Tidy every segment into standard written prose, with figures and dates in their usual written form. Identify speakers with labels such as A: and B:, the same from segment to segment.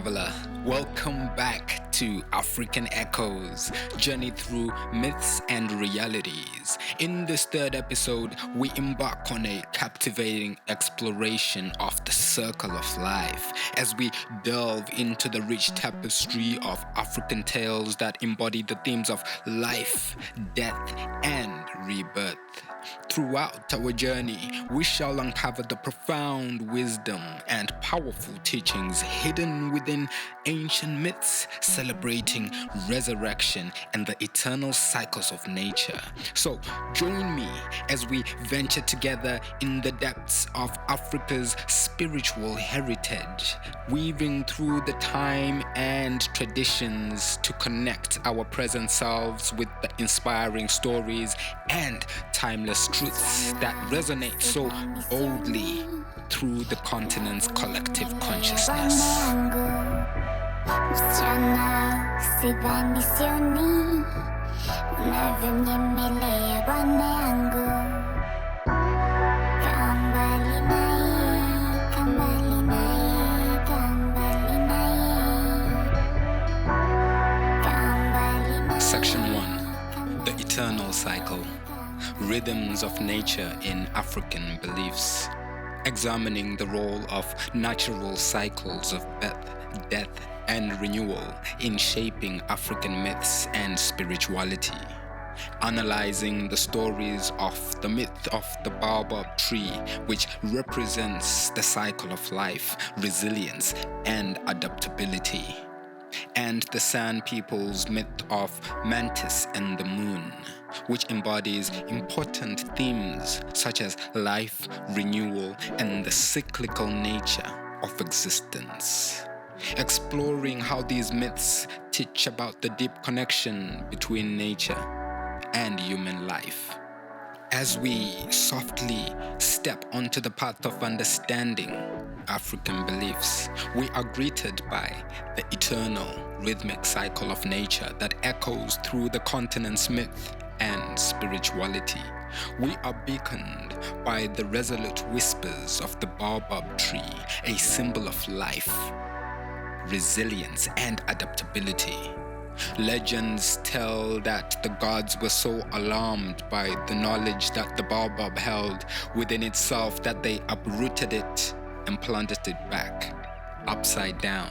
A: traveler. Welcome back to African Echoes, journey through myths and realities. In this third episode, we embark on a captivating exploration of the circle of life as we delve into the rich tapestry of African tales that embody the themes of life, death, and rebirth. Throughout our journey, we shall uncover the profound wisdom and powerful teachings hidden within ancient myths, celebrating resurrection and the eternal cycles of nature. So, join me as we venture together in the depths of Africa's spiritual heritage, weaving through the time and traditions to connect our present selves with the inspiring stories and timeless truths that resonate so boldly through the continent's collective consciousness. Section 1. The Eternal Cycle. Rhythms of nature in African beliefs, examining the role of natural cycles of birth, death, and renewal in shaping African myths and spirituality, analyzing the stories of the myth of the Baobab Tree, which represents the cycle of life, resilience, and adaptability, and the Sand People's myth of Mantis and the moon, which embodies important themes such as life, renewal, and the cyclical nature of existence. Exploring how these myths teach about the deep connection between nature and human life. As we softly step onto the path of understanding African beliefs, we are greeted by the eternal rhythmic cycle of nature that echoes through the continent's myth and spirituality. We are beaconed by the resolute whispers of the Baobab Tree, a symbol of life, resilience, and adaptability. Legends tell that the gods were so alarmed by the knowledge that the baobab held within itself that they uprooted it and planted it back, upside down.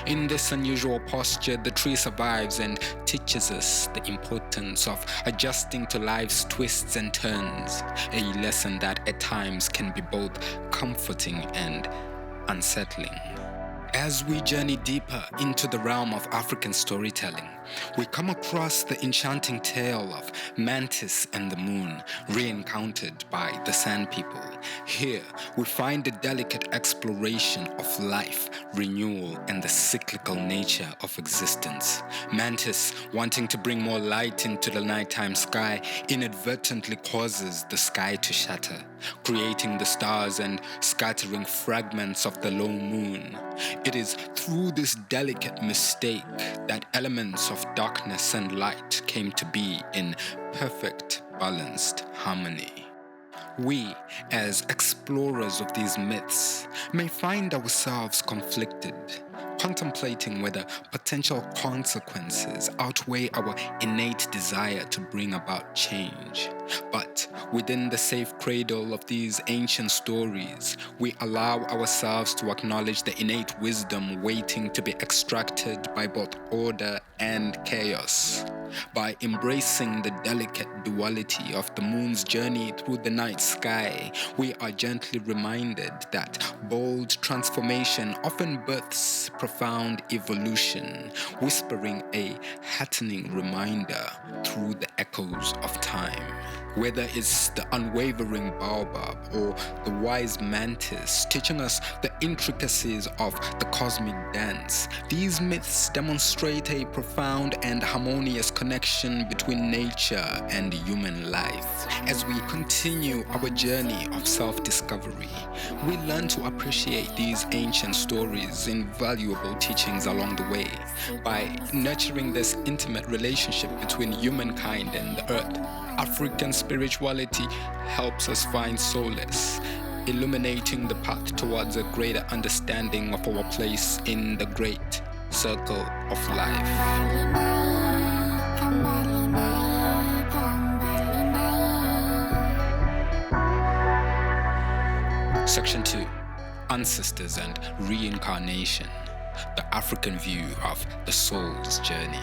A: In this unusual posture, the tree survives and teaches us the importance of adjusting to life's twists and turns, a lesson that at times can be both comforting and unsettling. As we journey deeper into the realm of African storytelling, we come across the enchanting tale of Mantis and the moon, re-encountered by the Sand People. Here, we find a delicate exploration of life, renewal, and the cyclical nature of existence. Mantis, wanting to bring more light into the nighttime sky, inadvertently causes the sky to shatter, creating the stars and scattering fragments of the lone moon. It is through this delicate mistake that elements of darkness and light came to be in perfect, balanced harmony. We, as explorers of these myths, may find ourselves conflicted, contemplating whether potential consequences outweigh our innate desire to bring about change. But within the safe cradle of these ancient stories, we allow ourselves to acknowledge the innate wisdom waiting to be extracted by both order and chaos. By embracing the delicate duality of the moon's journey through the night sky, we are gently reminded that bold transformation often births profound evolution, whispering a heartening reminder through the echoes of time. Whether it's the unwavering baobab or the wise mantis teaching us the intricacies of the cosmic dance, these myths demonstrate a profound and harmonious connection between nature and human life. As we continue our journey of self-discovery, we learn to appreciate these ancient stories' invaluable teachings along the way. By nurturing this intimate relationship between humankind and the earth, African spirituality helps us find solace illuminating the path towards a greater understanding of our place in the great circle of life. Section 2. Ancestors and Reincarnation, the African view of the soul's journey.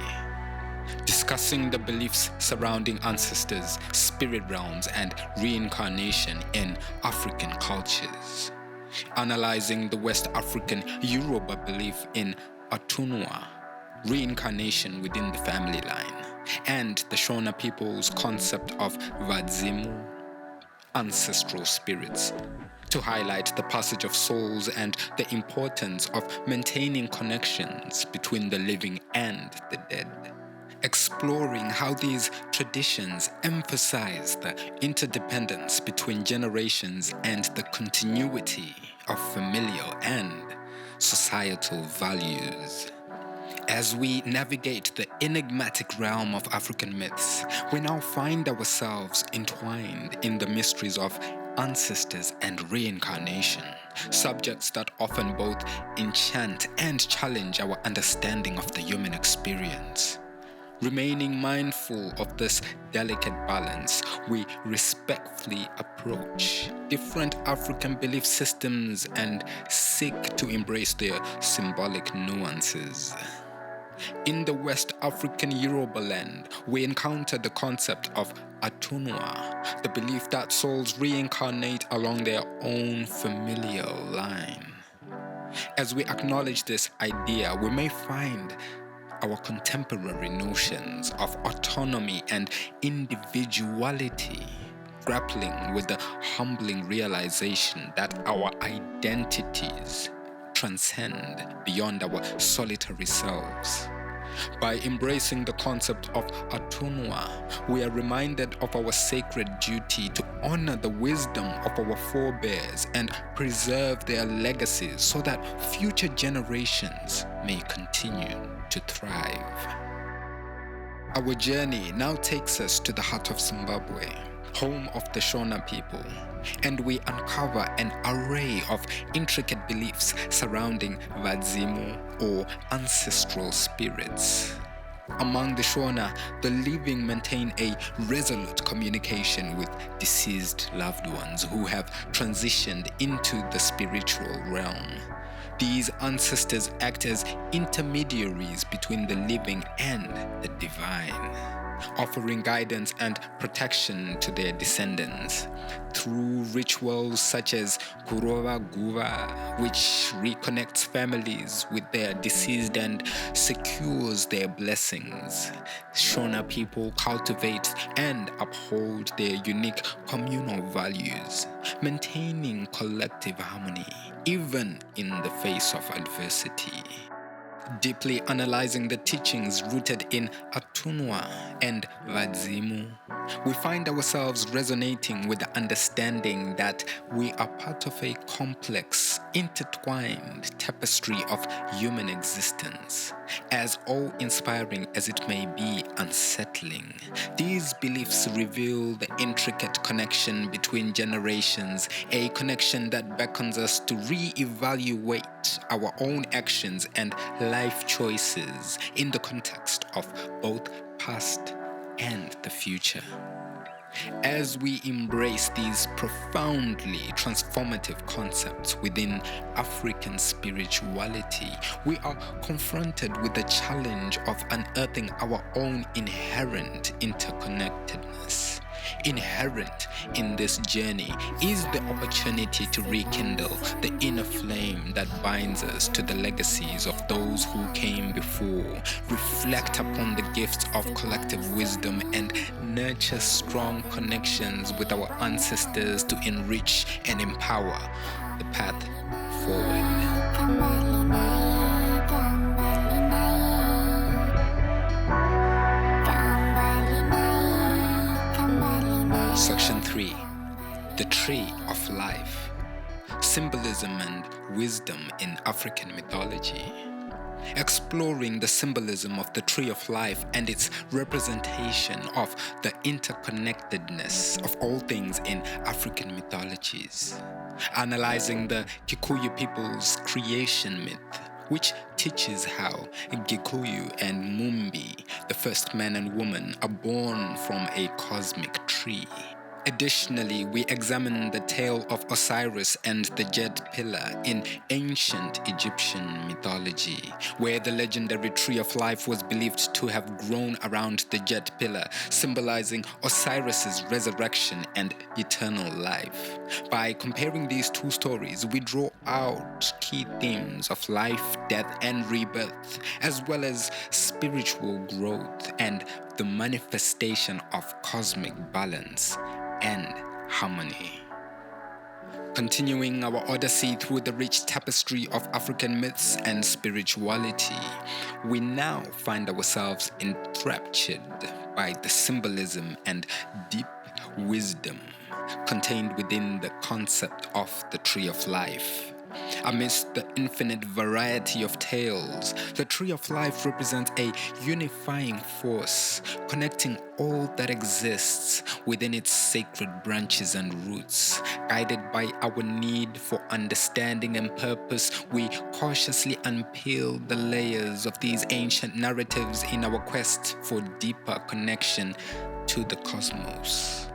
A: Discussing the beliefs surrounding ancestors, spirit realms, and reincarnation in African cultures. Analyzing the West African Yoruba belief in Atunwa, reincarnation within the family line, and the Shona people's concept of Vadzimu, ancestral spirits, to highlight the passage of souls and the importance of maintaining connections between the living and the dead. Exploring how these traditions emphasize the interdependence between generations and the continuity of familial and societal values. As we navigate the enigmatic realm of African myths, we now find ourselves entwined in the mysteries of ancestors and reincarnation, subjects that often both enchant and challenge our understanding of the human experience. Remaining mindful of this delicate balance, we respectfully approach different African belief systems and seek to embrace their symbolic nuances. In the West African Yoruba land, we encounter the concept of Atunwa, the belief that souls reincarnate along their own familial line. As we acknowledge this idea, we may find our contemporary notions of autonomy and individuality grappling with the humbling realization that our identities transcend beyond our solitary selves. By embracing the concept of Atunwa, we are reminded of our sacred duty to honor the wisdom of our forebears and preserve their legacies so that future generations may continue to thrive. Our journey now takes us to the heart of Zimbabwe, home of the Shona people, and we uncover an array of intricate beliefs surrounding Vadzimu, or ancestral spirits. Among the Shona, the living maintain a resolute communication with deceased loved ones who have transitioned into the spiritual realm. These ancestors act as intermediaries between the living and the divine, offering guidance and protection to their descendants through rituals such as Kurova Guva, which reconnects families with their deceased and secures their blessings. Shona people cultivate and uphold their unique communal values, maintaining collective harmony even in the face of adversity. Deeply analyzing the teachings rooted in Atunwa and Vadzimu, we find ourselves resonating with the understanding that we are part of a complex, intertwined tapestry of human existence. As awe-inspiring as it may be unsettling, these beliefs reveal the intricate connection between generations, a connection that beckons us to re-evaluate our own actions and life choices in the context of both past and the future. As we embrace these profoundly transformative concepts within African spirituality, we are confronted with the challenge of unearthing our own inherent interconnectedness. Inherent in this journey is the opportunity to rekindle the inner flame that binds us to the legacies of those who came before, reflect upon the gifts of collective wisdom, and nurture strong connections with our ancestors to enrich and empower the path forward. Section 3. The Tree of Life. Symbolism and Wisdom in African Mythology. exploring the symbolism of the Tree of Life and its representation of the interconnectedness of all things in African mythologies, analyzing the Kikuyu people's creation myth, which teaches how Gikuyu and Mumbi, the first man and woman, are born from a cosmic tree. Additionally, we examine the tale of Osiris and the Jet Pillar in ancient Egyptian mythology, where the legendary Tree of Life was believed to have grown around the Jet Pillar, symbolizing Osiris's resurrection and eternal life. By comparing these two stories, we draw out key themes of life, death, and rebirth, as well as spiritual growth and the manifestation of cosmic balance and harmony. Continuing our odyssey through the rich tapestry of African myths and spirituality, we now find ourselves enraptured by the symbolism and deep wisdom contained within the concept of the Tree of Life. Amidst the infinite variety of tales, the Tree of Life represents a unifying force, connecting all that exists within its sacred branches and roots. Guided by our need for understanding and purpose, we cautiously unpeel the layers of these ancient narratives in our quest for deeper connection to the cosmos.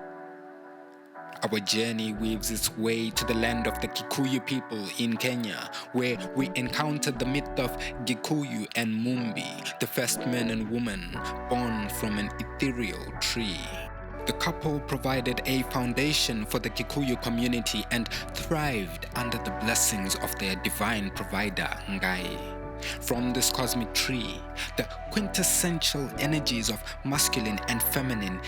A: Our journey weaves its way to the land of the Kikuyu people in Kenya, where we encounter the myth of Gikuyu and Mumbi, the first man and woman born from an ethereal tree. The couple provided a foundation for the Kikuyu community and thrived under the blessings of their divine provider, Ngai. From this cosmic tree, the quintessential energies of masculine and feminine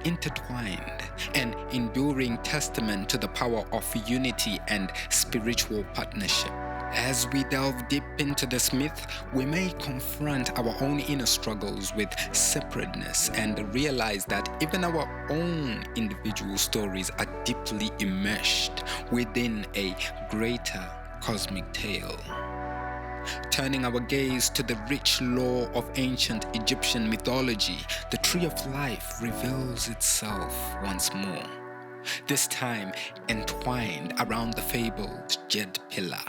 A: intertwined, an enduring testament to the power of unity and spiritual partnership. As we delve deep into this myth, we may confront our own inner struggles with separateness and realize that even our own individual stories are deeply enmeshed within a greater cosmic tale. Turning our gaze to the rich lore of ancient Egyptian mythology, the Tree of Life reveals itself once more, this time entwined around the fabled Jed Pillar,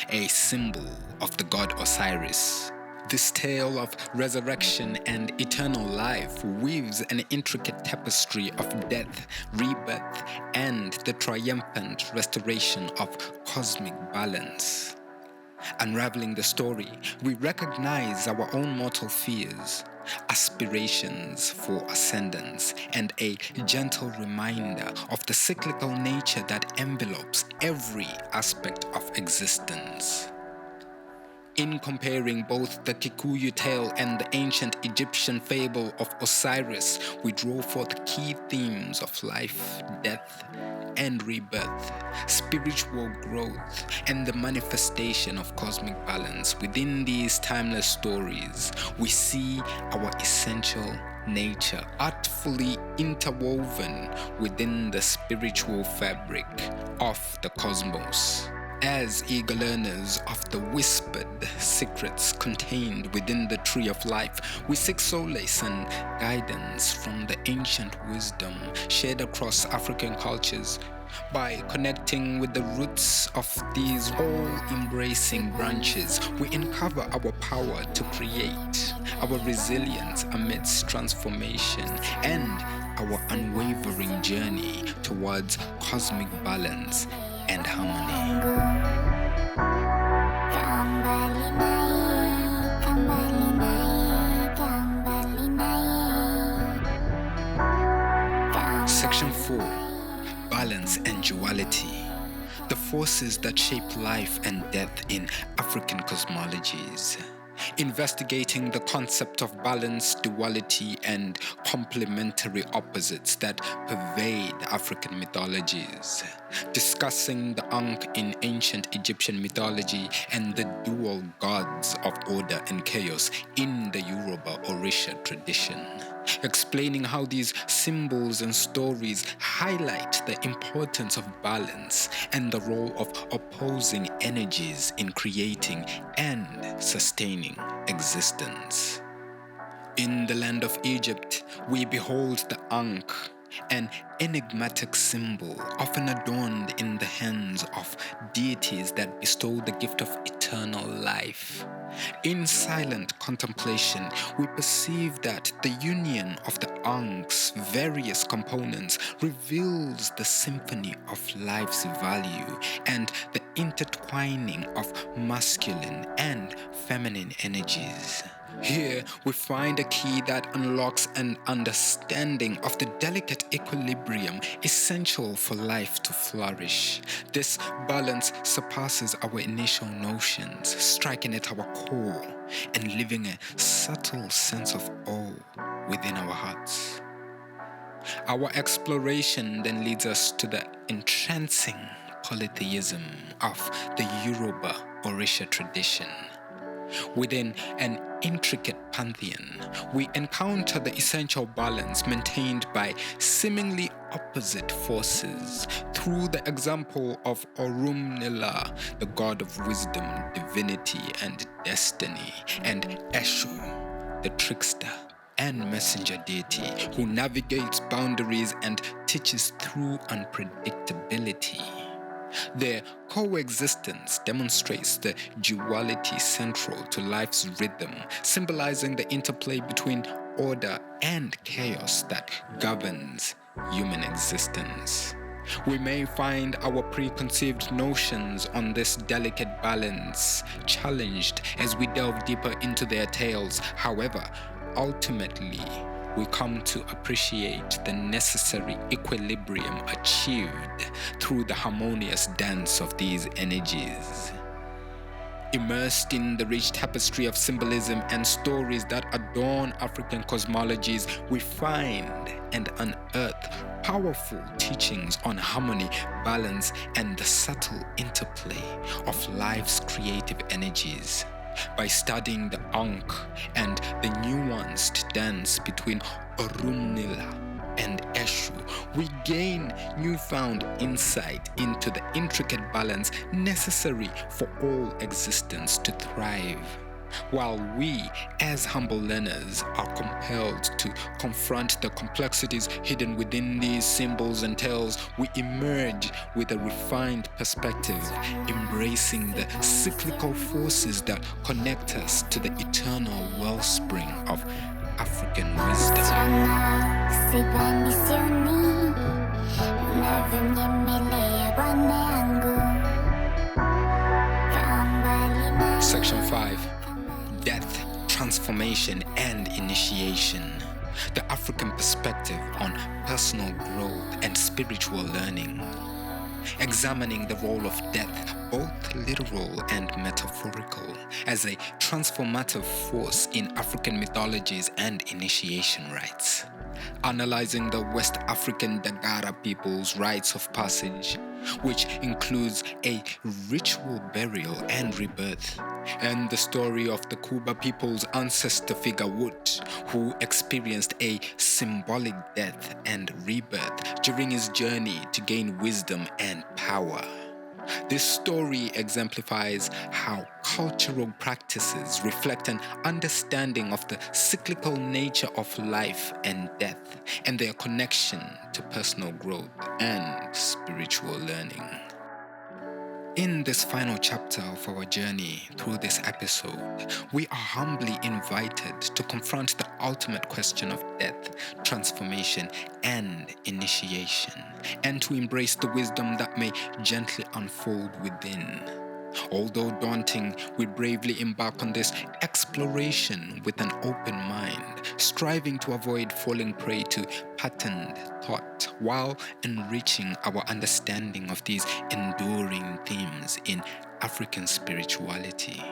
A: a symbol of the god Osiris. This tale of resurrection and eternal life weaves an intricate tapestry of death, rebirth, and the triumphant restoration of cosmic balance. Unraveling the story, we recognize our own mortal fears, aspirations for ascendance, and a gentle reminder of the cyclical nature that envelopes every aspect of existence. In comparing both the Kikuyu tale and the ancient Egyptian fable of Osiris, we draw forth key themes of life, death, and rebirth, spiritual growth, and the manifestation of cosmic balance. Within these timeless stories, we see our essential nature artfully interwoven within the spiritual fabric of the cosmos. As eager learners of the whispered secrets contained within the Tree of Life, we seek solace and guidance from the ancient wisdom shared across African cultures. By connecting with the roots of these all-embracing branches, we uncover our power to create, our resilience amidst transformation, and our unwavering journey towards cosmic balance and harmony. Section 4. Balance and Duality. The forces that shape life and death in African cosmologies. Investigating the concept of balance, duality, and complementary opposites that pervade African mythologies. Discussing the Ankh in ancient Egyptian mythology and the dual gods of order and chaos in the Yoruba Orisha tradition. explaining how these symbols and stories highlight the importance of balance and the role of opposing energies in creating and sustaining existence. In the land of Egypt, we behold the Ankh, an enigmatic symbol often adorned in the hands of deities that bestow the gift of eternal life. In silent contemplation, we perceive that the union of the Ankh's various components reveals the symphony of life's value and the intertwining of masculine and feminine energies. Here, we find a key that unlocks an understanding of the delicate equilibrium essential for life to flourish. This balance surpasses our initial notions, striking at our core and leaving a subtle sense of awe within our hearts. Our exploration then leads us to the entrancing polytheism of the Yoruba Orisha tradition. Within an intricate pantheon, we encounter the essential balance maintained by seemingly opposite forces through the example of Orunmila, the god of wisdom, divinity, and destiny, and Eshu, the trickster and messenger deity who navigates boundaries and teaches through unpredictability. Their coexistence demonstrates the duality central to life's rhythm, symbolizing the interplay between order and chaos that governs human existence. We may find our preconceived notions on this delicate balance challenged as we delve deeper into their tales. However, ultimately, we come to appreciate the necessary equilibrium achieved through the harmonious dance of these energies. Immersed in the rich tapestry of symbolism and stories that adorn African cosmologies, we find and unearth powerful teachings on harmony, balance, and the subtle interplay of life's creative energies. By studying the Ankh and the nuanced dance between Orunmila and Eshu, we gain newfound insight into the intricate balance necessary for all existence to thrive. While we, as humble learners, are compelled to confront the complexities hidden within these symbols and tales, we emerge with a refined perspective, embracing the cyclical forces that connect us to the eternal wellspring of African wisdom. Section 5. Death, transformation, and initiation. The African perspective on personal growth and spiritual learning. Examining the role of death, both literal and metaphorical, as a transformative force in African mythologies and initiation rites. Analyzing the West African Dagara people's rites of passage, which includes a ritual burial and rebirth, and the story of the Kuba people's ancestor figure Wood, who experienced a symbolic death and rebirth during his journey to gain wisdom and power. This story exemplifies how cultural practices reflect an understanding of the cyclical nature of life and death and their connection to personal growth and spiritual learning. In this final chapter of our journey through this episode, we are humbly invited to confront the ultimate question of death, transformation, and initiation, and to embrace the wisdom that may gently unfold within. Although daunting, we bravely embark on this exploration with an open mind, striving to avoid falling prey to patterned thought while enriching our understanding of these enduring themes in African spirituality.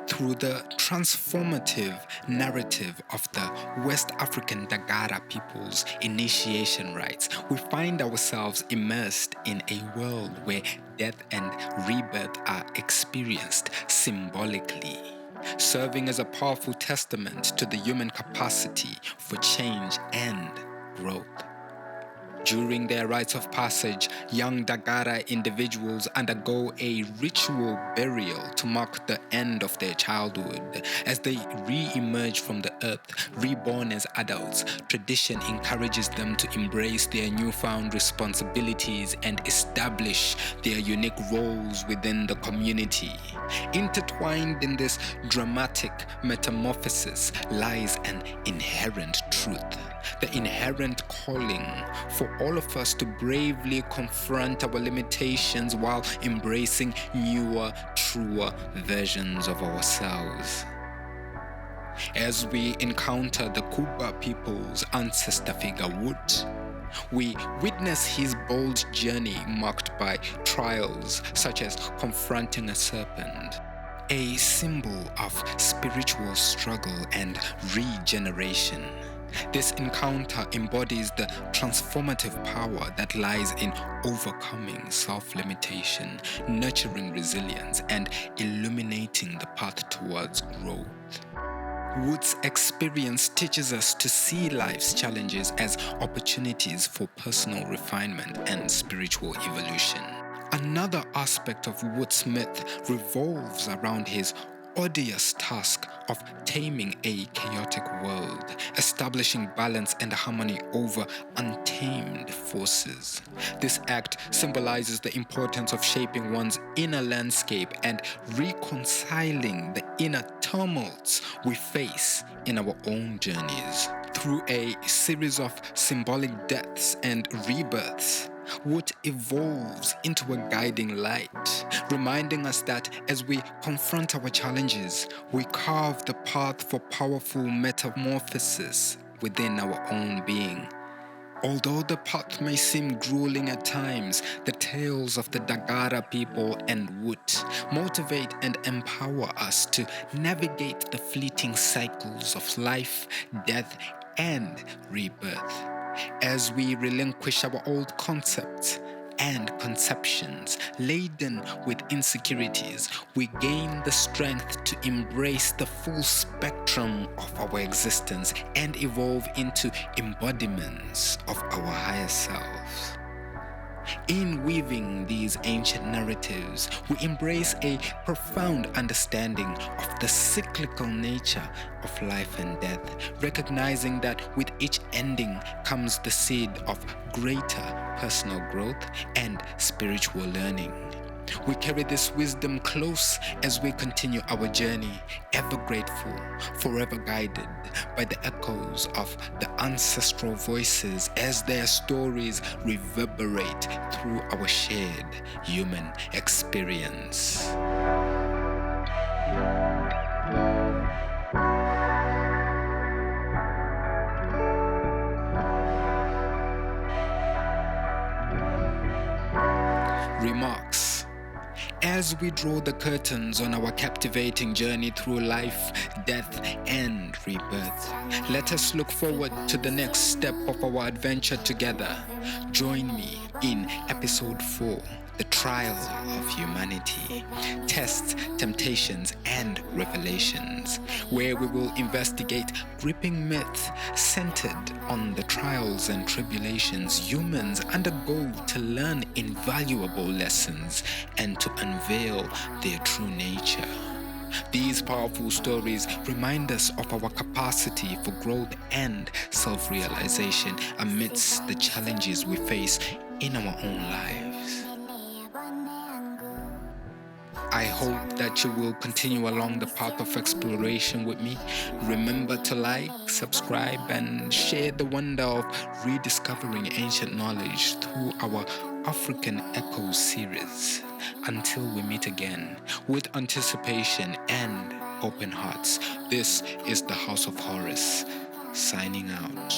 A: Through the transformative narrative of the West African Dagara people's initiation rites, we find ourselves immersed in a world where death and rebirth are experienced symbolically. serving as a powerful testament to the human capacity for change and growth. During their rites of passage, young Dagara individuals undergo a ritual burial to mark the end of their childhood. As they re-emerge from the earth, reborn as adults, tradition encourages them to embrace their newfound responsibilities and establish their unique roles within the community. Intertwined in this dramatic metamorphosis lies an inherent truth. The inherent calling for all of us to bravely confront our limitations while embracing newer, truer versions of ourselves. As we encounter the Kuba people's ancestor figure Wood, we witness his bold journey marked by trials such as confronting a serpent, a symbol of spiritual struggle and regeneration. This encounter embodies the transformative power that lies in overcoming self-limitation, nurturing resilience, and illuminating the path towards growth. Wood's experience teaches us to see life's challenges as opportunities for personal refinement and spiritual evolution. Another aspect of Wood's myth revolves around his odious task of taming a chaotic world, establishing balance and harmony over untamed forces. This act symbolizes the importance of shaping one's inner landscape and reconciling the inner tumults we face in our own journeys. Through a series of symbolic deaths and rebirths, Wood evolves into a guiding light, reminding us that as we confront our challenges, we carve the path for powerful metamorphosis within our own being. Although the path may seem grueling at times, the tales of the Dagara people and Wood motivate and empower us to navigate the fleeting cycles of life, death, and rebirth. As we relinquish our old concepts and conceptions laden with insecurities, we gain the strength to embrace the full spectrum of our existence and evolve into embodiments of our higher selves. In weaving these ancient narratives, we embrace a profound understanding of the cyclical nature of life and death, recognizing that with each ending comes the seed of greater personal growth and spiritual learning. We carry this wisdom close as we continue our journey, ever grateful, forever guided by the echoes of the ancestral voices as their stories reverberate through our shared human experience. Remarks. As we draw the curtains on our captivating journey through life, death, and rebirth, let us look forward to the next step of our adventure together. Join me in episode 4, The Trial of Humanity, Tests, Temptations, and Revelations, where we will investigate gripping myths centered on the trials and tribulations humans undergo to learn invaluable lessons and to unveil their true nature. These powerful stories remind us of our capacity for growth and self-realization amidst the challenges we face in our own lives. I hope that you will continue along the path of exploration with me. Remember to like, subscribe, and share the wonder of rediscovering ancient knowledge through our African Echoes series. Until we meet again, with anticipation and open hearts, this is the House of Horus, signing out.